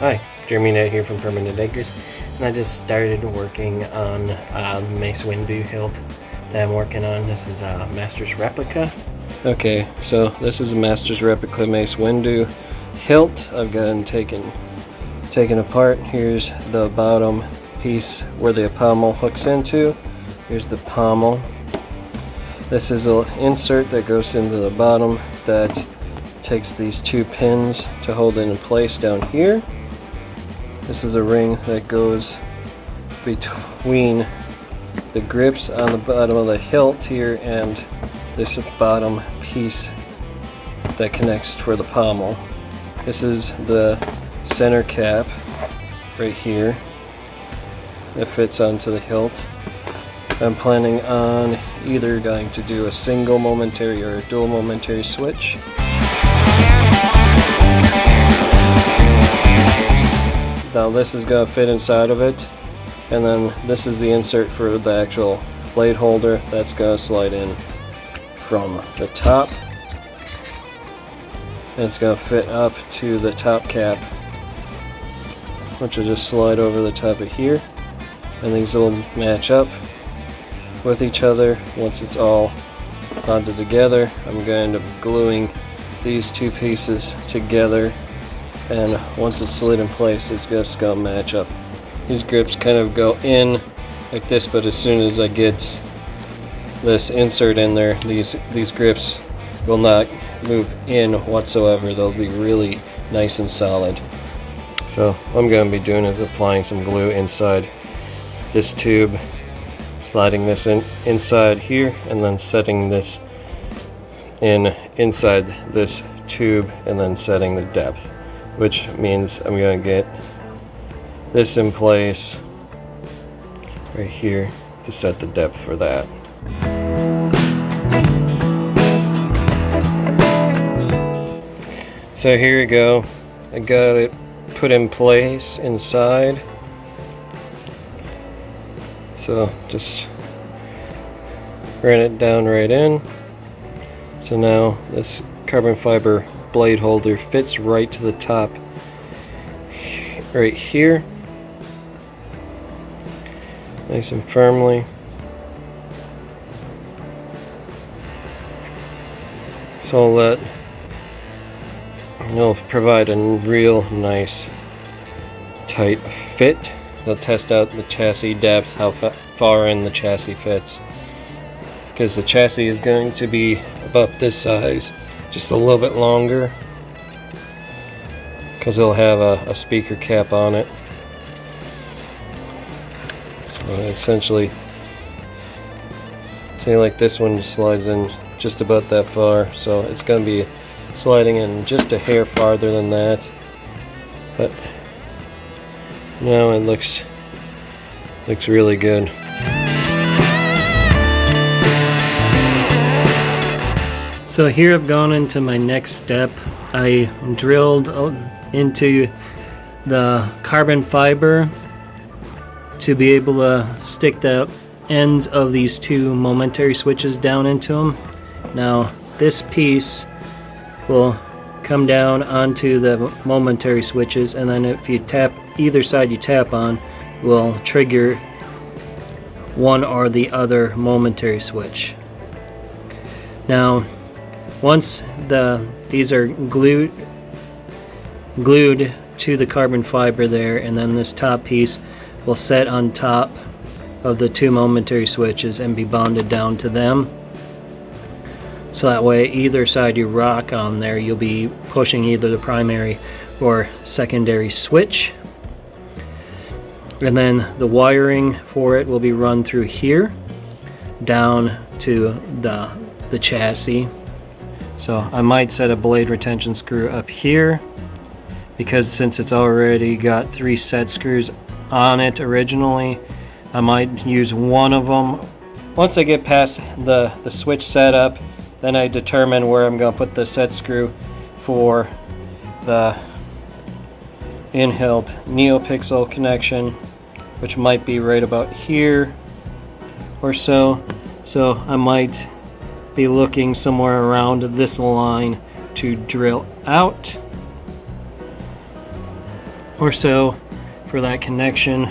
Hi, Jeremy Net here from Permanent Acres, and I just started working on Mace Windu Hilt that I'm working on. This is a Master's Replica. Okay, so this is a Master's Replica Mace Windu Hilt. I've gotten taken apart. Here's the bottom piece where the pommel hooks into. Here's the pommel. This is an insert that goes into the bottom that takes these two pins to hold it in place down here. This is a ring that goes between the grips on the bottom of the hilt here and this bottom piece that connects for the pommel. This is the center cap right here that fits onto the hilt. I'm planning on either going to do a single momentary or a dual momentary switch. Now this is going to fit inside of it, and then this is the insert for the actual blade holder that's going to slide in from the top, and it's going to fit up to the top cap, which will just slide over the top of here, and these will match up with each other. Once it's all bonded together, I'm going to end up gluing these two pieces together, and once it's slid in place, it's just going to match up. These grips kind of go in like this, but as soon as I get this insert in there, these grips will not move in whatsoever. They'll be really nice and solid. So what I'm going to be doing is applying some glue inside this tube, sliding this inside here, and then setting this inside this tube, and then setting the depth, which means I'm going to get this in place right here to set the depth for that. So here we go. I got it put in place inside. So just ran it down right in. So now this carbon fiber blade holder fits right to the top right here, nice and firmly. So that it'll provide a real nice tight fit. They'll test out the chassis depth, how far in the chassis fits, because the chassis is going to be about this size, just a little bit longer, because it'll have a speaker cap on it. So essentially, see, like this one just slides in just about that far, so it's going to be sliding in just a hair farther than that, but now it looks really good. So here I've gone into my next step. I drilled into the carbon fiber to be able to stick the ends of these two momentary switches down into them. Now this piece will come down onto the momentary switches, and then if you tap either side you tap on, will trigger one or the other momentary switch. Now once these are glued to the carbon fiber there, and then this top piece will set on top of the two momentary switches and be bonded down to them. So that way either side you rock on there, you'll be pushing either the primary or secondary switch. And then the wiring for it will be run through here down to the chassis. So I might set a blade retention screw up here, because since it's already got 3 set screws on it originally, I might use one of them. Once I get past the switch setup, then I determine where I'm going to put the set screw for the in-hilt Neopixel connection, which might be right about here or so. So I might be looking somewhere around this line to drill out. or so for that connection,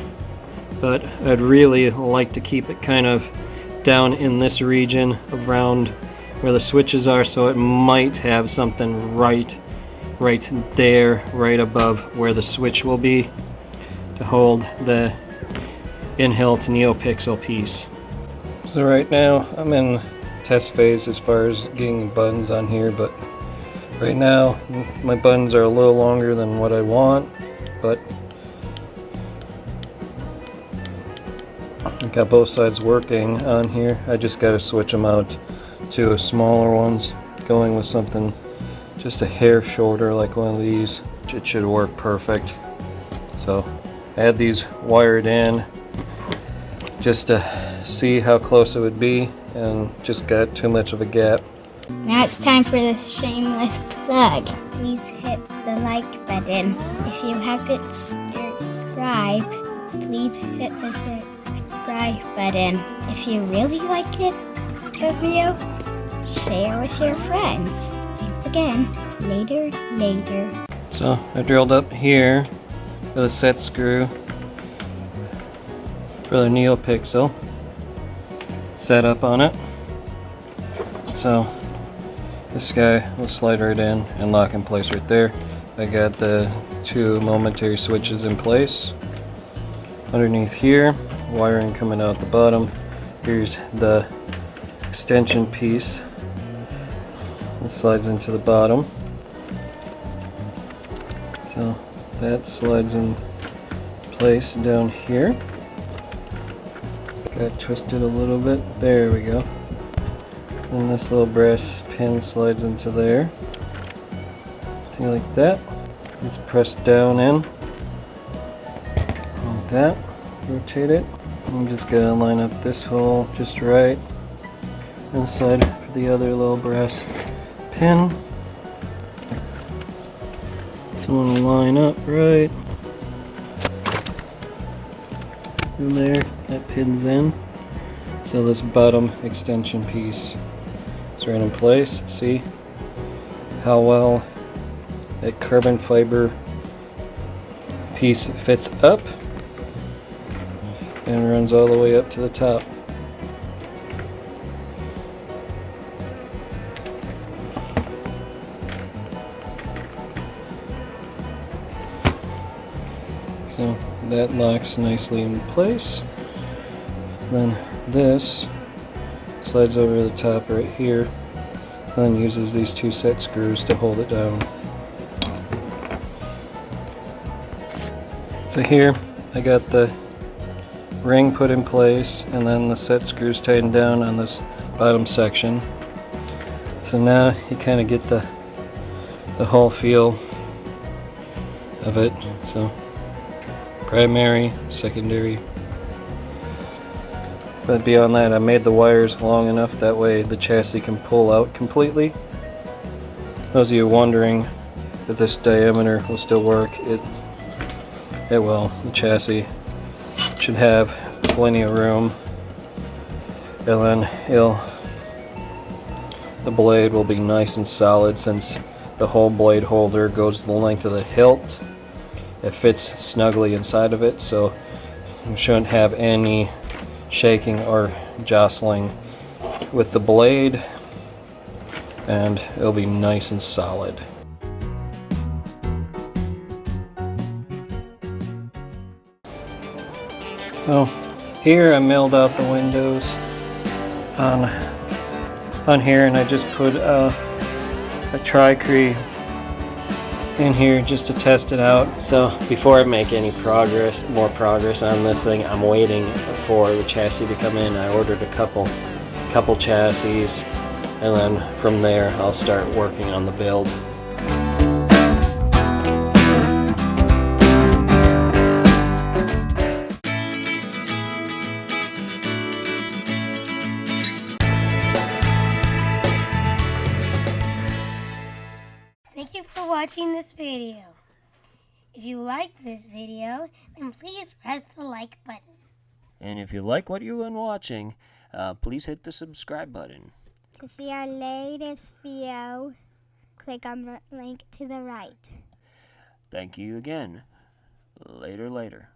but I'd really like to keep it kind of down in this region around where the switches are, so it might have something right there, right above where the switch will be, to hold the in-Hilt Neopixel piece. So right now I'm in test phase as far as getting buttons on here, but right now my buttons are a little longer than what I want, but I've got both sides working on here. I just got to switch them out to smaller ones, going with something just a hair shorter like one of these. It should work perfect. So I had these wired in just to see how close it would be, and just got too much of a gap. Now it's time for the shameless plug. Please hit the like button. If you haven't subscribed, please hit the subscribe button. If you really like the video, share with your friends. Thanks again. Later. So I drilled up here with a set screw for the Neopixel set up on it. So this guy will slide right in and lock in place right there. I got the two momentary switches in place. Underneath here, wiring coming out the bottom. Here's the extension piece. It slides into the bottom. So that slides in place down here. Got twisted a little bit. There we go. And this little brass pin slides into there. See, like that. It's pressed down in. Like that. Rotate it. I'm just gonna line up this hole just right. And slide for the other little brass pin. So I'm gonna line up right in there. That pin's in. So this bottom extension piece is right in place. See how well that carbon fiber piece fits up and runs all the way up to the top. So that locks nicely in place. Then this slides over the top right here, and then uses these two set screws to hold it down. So here I got the ring put in place, and then the set screws tightened down on this bottom section. So now you kind of get the whole feel of it. So primary, secondary. But beyond that, I made the wires long enough that way the chassis can pull out completely. Those of you wondering if this diameter will still work, it will. The chassis should have plenty of room, and then the blade will be nice and solid, since the whole blade holder goes the length of the hilt. It fits snugly inside of it, so you shouldn't have any shaking or jostling with the blade, and it'll be nice and solid. So here I milled out the windows on here, and I just put a tricrete in here just to test it out. So before I make any more progress on this thing, I'm waiting for the chassis to come in. I ordered a couple chassis, and then from there I'll start working on the build. Thank you for watching this video. If you liked this video, then please press the like button. And if you like what you've been watching, please hit the subscribe button. To see our latest video, click on the link to the right. Thank you again. Later, later.